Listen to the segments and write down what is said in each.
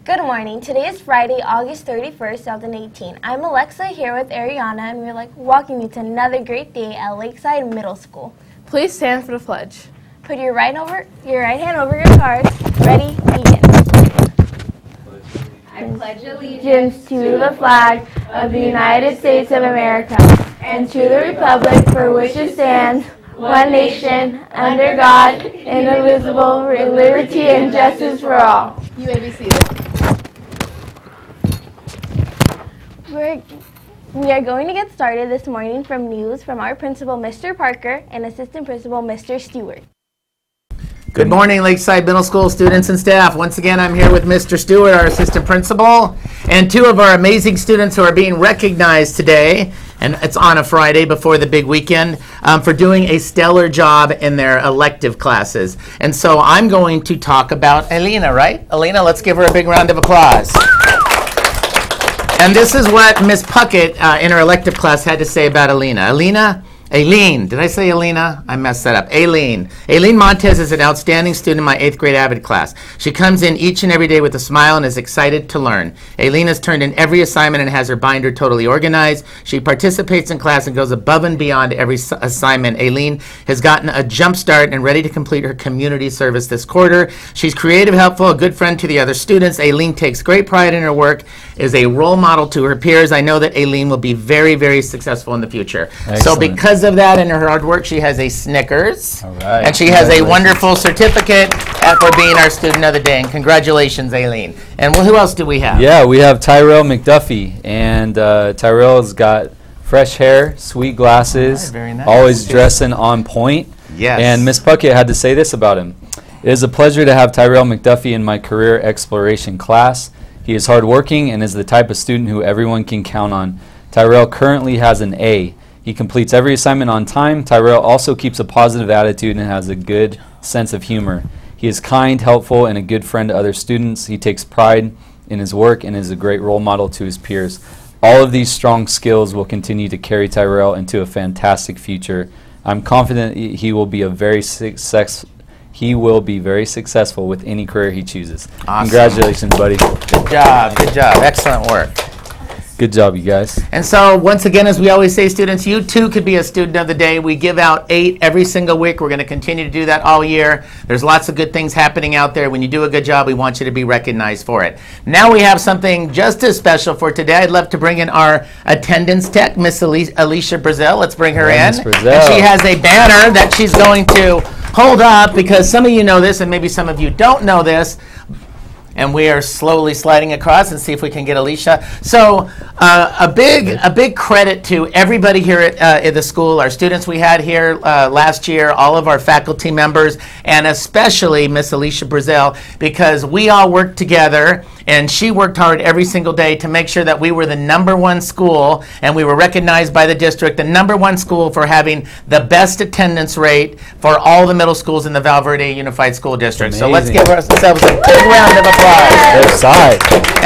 Good morning. Today is Friday, August 31st, 2018. I'm Alexa here with Ariana, and we're walking you to another great day at Lakeside Middle School. Please stand for the pledge. Put your right hand over your heart. Ready, begin. I pledge allegiance to the flag of the United States of America and to the republic for which it stands, one nation, under God, indivisible, with liberty and justice for all. You may be seated. We are going to get started this morning from news from our principal, Mr. Parker, and assistant principal, Mr. Stewart. Good morning, Lakeside Middle School students and staff. Once again, I'm here with Mr. Stewart, our assistant principal, and two of our amazing students who are being recognized today, and it's on a Friday before the big weekend, for doing a stellar job in their elective classes. And so I'm going to talk about Alina, right? Alina, let's give her a big round of applause. And this is what Miss Puckett in her elective class had to say about Alina. Aileen, did I say Alina? I messed that up. Aileen Montez is an outstanding student in my 8th grade Avid class. She comes in each and every day with a smile and is excited to learn. Aileen has turned in every assignment and has her binder totally organized. She participates in class and goes above and beyond every assignment. Aileen has gotten a jump start and ready to complete her community service this quarter. She's creative, helpful, a good friend to the other students. Aileen takes great pride in her work, is a role model to her peers. I know that Aileen will be very, very successful in the future. Excellent. So because of that and her hard work, she has a Snickers. All right. And she has a wonderful certificate for being our student of the day. And congratulations, Aileen. And who else do we have? Yeah, we have Tyrell McDuffie. And Tyrell's got fresh hair, sweet glasses, right, very nice. Always dressing on point. Yes. And Miss Puckett had to say this about him. It is a pleasure to have Tyrell McDuffie in my career exploration class. He is hardworking and is the type of student who everyone can count on. Tyrell currently has an A. He completes every assignment on time. Tyrell also keeps a positive attitude and has a good sense of humor. He is kind, helpful, and a good friend to other students. He takes pride in his work and is a great role model to his peers. All of these strong skills will continue to carry Tyrell into a fantastic future. I'm confident he will be very successful with any career he chooses. Awesome. Congratulations, buddy. Good job. Excellent work. Good job, you guys. And so, once again, as we always say, students, you too could be a student of the day. We give out 8 every single week. We're going to continue to do that all year. There's lots of good things happening out there. When you do a good job, we want you to be recognized for it. Now we have something just as special for today. I'd love to bring in our attendance tech, Miss Alicia Brazil. Let's bring her in. Miss Brazil. And she has a banner that she's going to hold up because some of you know this and maybe some of you don't know this. And we are slowly sliding across and see if we can get Alicia. So a big credit to everybody here at the school, our students we had here last year, all of our faculty members, and especially Miss Alicia Brazil, because we all worked together and she worked hard every single day to make sure that we were the #1 school, and we were recognized by the district, the #1 school for having the best attendance rate for all the middle schools in the Val Verde Unified School District. So let's give ourselves a big round of applause.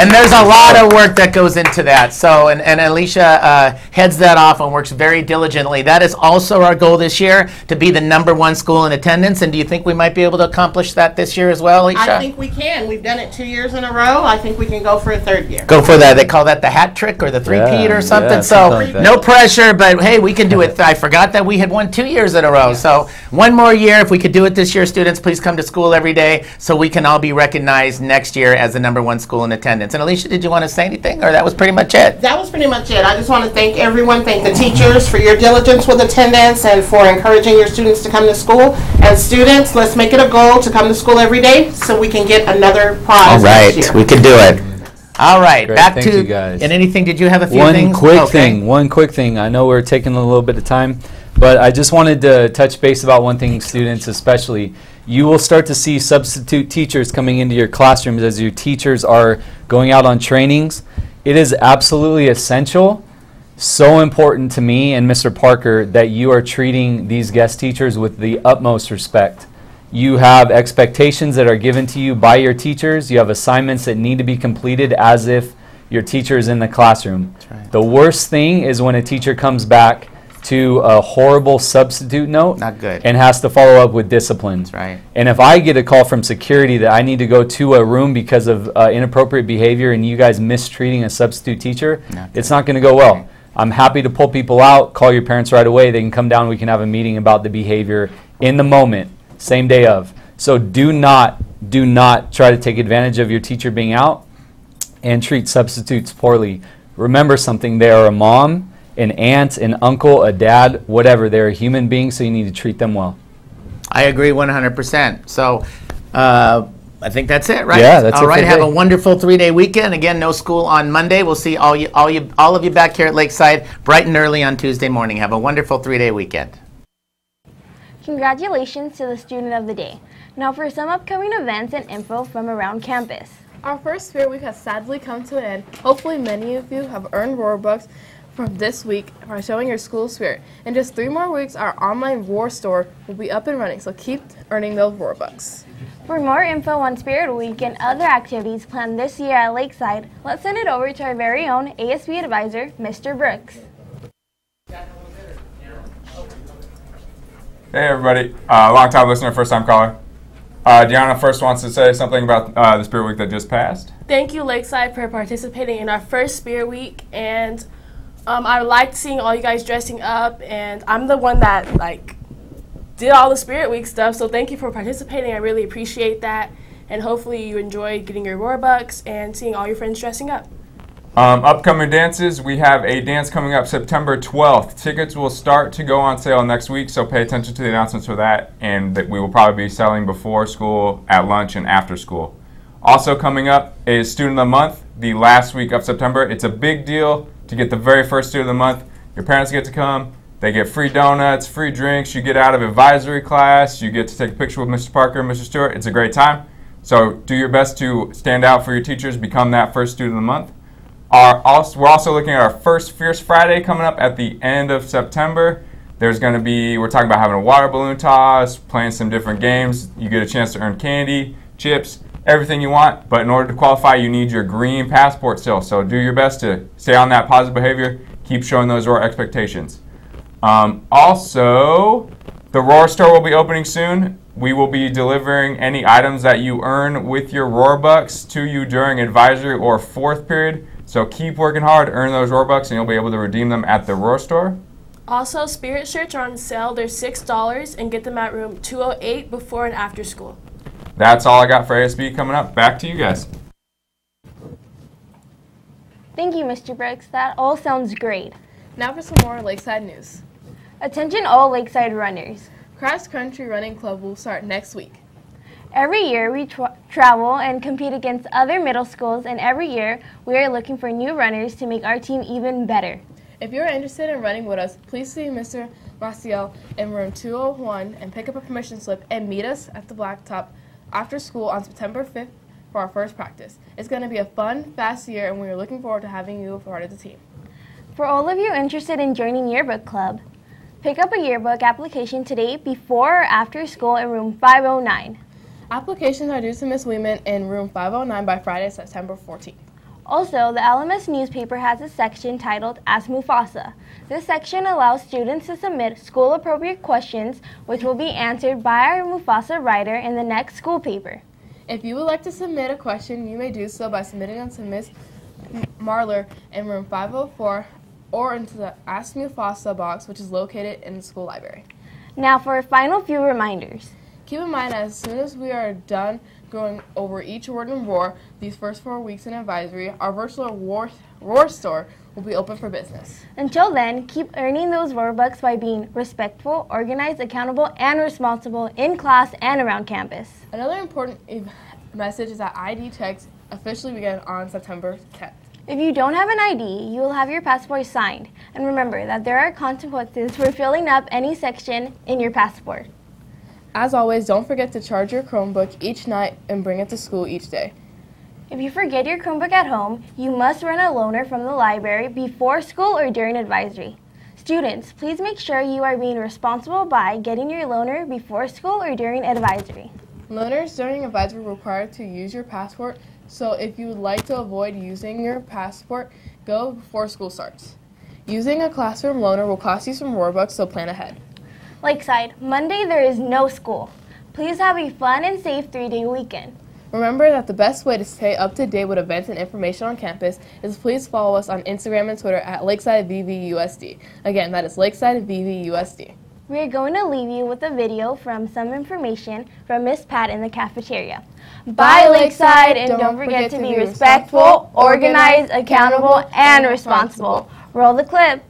And there's a lot of work that goes into that. So, and Alicia heads that off and works very diligently. That is also our goal this year, to be the #1 school in attendance. And do you think we might be able to accomplish that this year as well, Alicia? I think we can. We've done it 2 years in a row. I think we can go for a 3rd year. Go for that. They call that the hat trick or the three-peat or something. Yeah, so something like no pressure, but hey, we can do it. I forgot that we had won 2 years in a row. So one more year. If we could do it this year, students, please come to school every day so we can all be recognized next year as the #1 school in attendance. And Alicia, did you want to say anything, or that was pretty much it? That was pretty much it. I just want to thank everyone, thank the teachers for your diligence with attendance and for encouraging your students to come to school. And students, let's make it a goal to come to school every day so we can get another prize. All right, next year. we can do it. All right, Great. back Thank to you guys. And anything? Did you have a few One things? quick thing. I know we're taking a little bit of time, but I just wanted to touch base about one thing, students especially. You will start to see substitute teachers coming into your classrooms as your teachers are going out on trainings. It is absolutely essential, so important to me and Mr. Parker, that you are treating these guest teachers with the utmost respect. You have expectations that are given to you by your teachers. You have assignments that need to be completed as if your teacher is in the classroom. That's right. The worst thing is when a teacher comes back to a horrible substitute note. Not good. And has to follow up with discipline. That's right. And if I get a call from security that I need to go to a room because of inappropriate behavior and you guys mistreating a substitute teacher, it's not going to go well. I'm happy to pull people out, call your parents right away. They can come down, we can have a meeting about the behavior in the moment, same day of. So do not try to take advantage of your teacher being out and treat substitutes poorly. Remember something, they are a mom, an aunt, an uncle, a dad, whatever. They're a human being, so you need to treat them well. I agree 100%. So I think that's it, right? Yeah, that's it. All right, for have today. a wonderful 3-day weekend. Again, no school on Monday. We'll see all of you back here at Lakeside bright and early on Tuesday morning. Have a wonderful 3-day weekend. Congratulations to the student of the day. Now for some upcoming events and info from around campus. Our first Spirit Week has sadly come to an end. Hopefully many of you have earned Roarbucks from this week by showing your school spirit. In just 3 more weeks, our online Roar store will be up and running, so keep earning those Roarbucks. For more info on Spirit Week and other activities planned this year at Lakeside, let's send it over to our very own ASB advisor, Mr. Brooks. Hey everybody, long-time listener, first-time caller. Deanna first wants to say something about the Spirit Week that just passed. Thank you, Lakeside, for participating in our first Spirit Week, and I liked seeing all you guys dressing up, and I'm the one that did all the Spirit Week stuff, so thank you for participating. I really appreciate that, and hopefully you enjoyed getting your Roarbucks and seeing all your friends dressing up. Upcoming dances, we have a dance coming up September 12th. Tickets will start to go on sale next week, so pay attention to the announcements for that, and that we will probably be selling before school, at lunch, and after school. Also coming up is Student of the Month, the last week of September. It's a big deal to get the very first Student of the Month. Your parents get to come. They get free donuts, free drinks. You get out of advisory class. You get to take a picture with Mr. Parker and Mr. Stewart. It's a great time. So do your best to stand out for your teachers, become that first Student of the Month. We're also looking at our first Fierce Friday coming up at the end of September. We're talking about having a water balloon toss, playing some different games. You get a chance to earn candy, chips, everything you want. But in order to qualify, you need your green passport still. So do your best to stay on that positive behavior. Keep showing those Roar expectations. Also, the Roar store will be opening soon. We will be delivering any items that you earn with your Roarbucks to you during advisory or 4th period. So keep working hard, earn those Roarbucks, and you'll be able to redeem them at the Roar store. Also, Spirit shirts are on sale. They're $6, and get them at room 208 before and after school. That's all I got for ASB coming up. Back to you guys. Thank you, Mr. Brooks. That all sounds great. Now for some more Lakeside news. Attention all Lakeside runners. Cross Country Running Club will start next week. Every year we travel and compete against other middle schools, and every year we are looking for new runners to make our team even better. If you're interested in running with us, please see Mr. Maciel in room 201 and pick up a permission slip and meet us at the Blacktop after school on September 5th for our first practice. It's going to be a fun, fast year, and we are looking forward to having you a part of the team. For all of you interested in joining Yearbook Club, pick up a yearbook application today before or after school in room 509. Applications are due to Ms. Weeman in room 509 by Friday, September 14th. Also, the LMS newspaper has a section titled Ask Mufasa. This section allows students to submit school-appropriate questions, which will be answered by our Mufasa writer in the next school paper. If you would like to submit a question, you may do so by submitting them to Ms. Marler in room 504 or into the Ask Mufasa box, which is located in the school library. Now for a final few reminders. Keep in mind, as soon as we are done going over each word in Roar, these first 4 weeks in advisory, our virtual Roar store will be open for business. Until then, keep earning those Roarbucks by being respectful, organized, accountable, and responsible in class and around campus. Another important message is that ID checks officially begin on September 10th. If you don't have an ID, you will have your passport signed. And remember that there are consequences for filling up any section in your passport. As always, don't forget to charge your Chromebook each night and bring it to school each day. If you forget your Chromebook at home, you must rent a loaner from the library before school or during advisory. Students, please make sure you are being responsible by getting your loaner before school or during advisory. Loaners during advisory are required to use your passport, so if you would like to avoid using your passport, go before school starts. Using a classroom loaner will cost you some Robux, so plan ahead. Lakeside, Monday there is no school. Please have a fun and safe 3-day weekend. Remember that the best way to stay up to date with events and information on campus is please follow us on Instagram and Twitter at LakesideVVUSD. Again, that is LakesideVVUSD. We are going to leave you with a video from some information from Miss Pat in the cafeteria. Bye, Lakeside, and don't forget to be respectful, organized, accountable, and responsible. Roll the clip.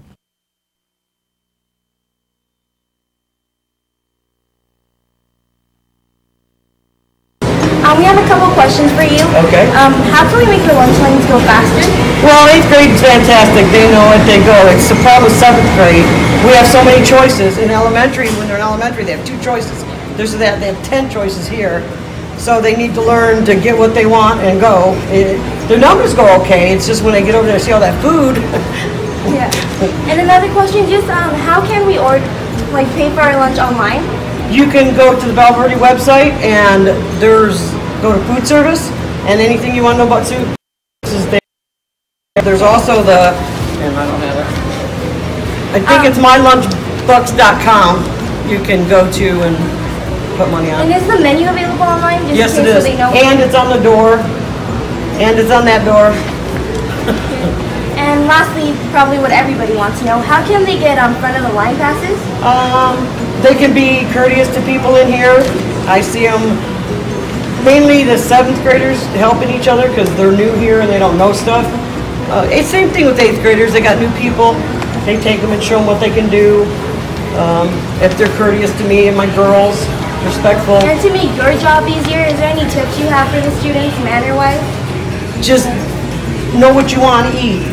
We have a couple questions for you. Okay. How can we make the lunch lines go faster? Well, 8th grade is fantastic. They know it, they go. It's the problem with 7th grade. We have so many choices. In elementary, when they're in elementary, they have 2 choices. They have 10 choices here. So they need to learn to get what they want and go. Their numbers go okay. It's just when they get over there and see all that food. Yeah. And another question, just how can we pay for our lunch online? You can go to the Val Verde website and go to food service, and anything you want to know about food is there. There's also and I don't have it. I think it's mylunchbucks.com. You can go to and put money on. And is the menu available online? Just Yes, in it case is. So they know? And it's on the door. And it's on that door. And lastly, probably what everybody wants to know, how can they get on front of the line passes? They can be courteous to people in here. I see them, mainly the 7th graders helping each other because they're new here and they don't know stuff. It's same thing with 8th graders. They got new people. They take them and show them what they can do. If they're courteous to me and my girls, respectful. And to make your job easier, is there any tips you have for the students, manner-wise? Just know what you want to eat.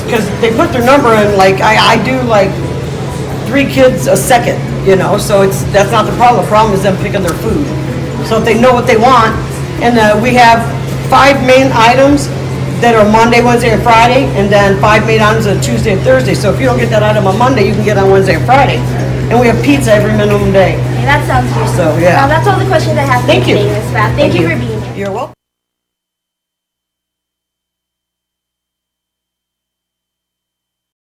Because they put their number in, like I do like 3 kids a second, so that's not the problem. The problem is them picking their food. So if they know what they want, and we have 5 main items that are Monday, Wednesday, and Friday, and then 5 main items on Tuesday and Thursday. So if you don't get that item on Monday, you can get it on Wednesday and Friday. And we have pizza every minimum day. Okay, that sounds good. So yeah. That's all the questions I have for you Thank you. today, Ms. Bath. Thank you for being here. You're welcome.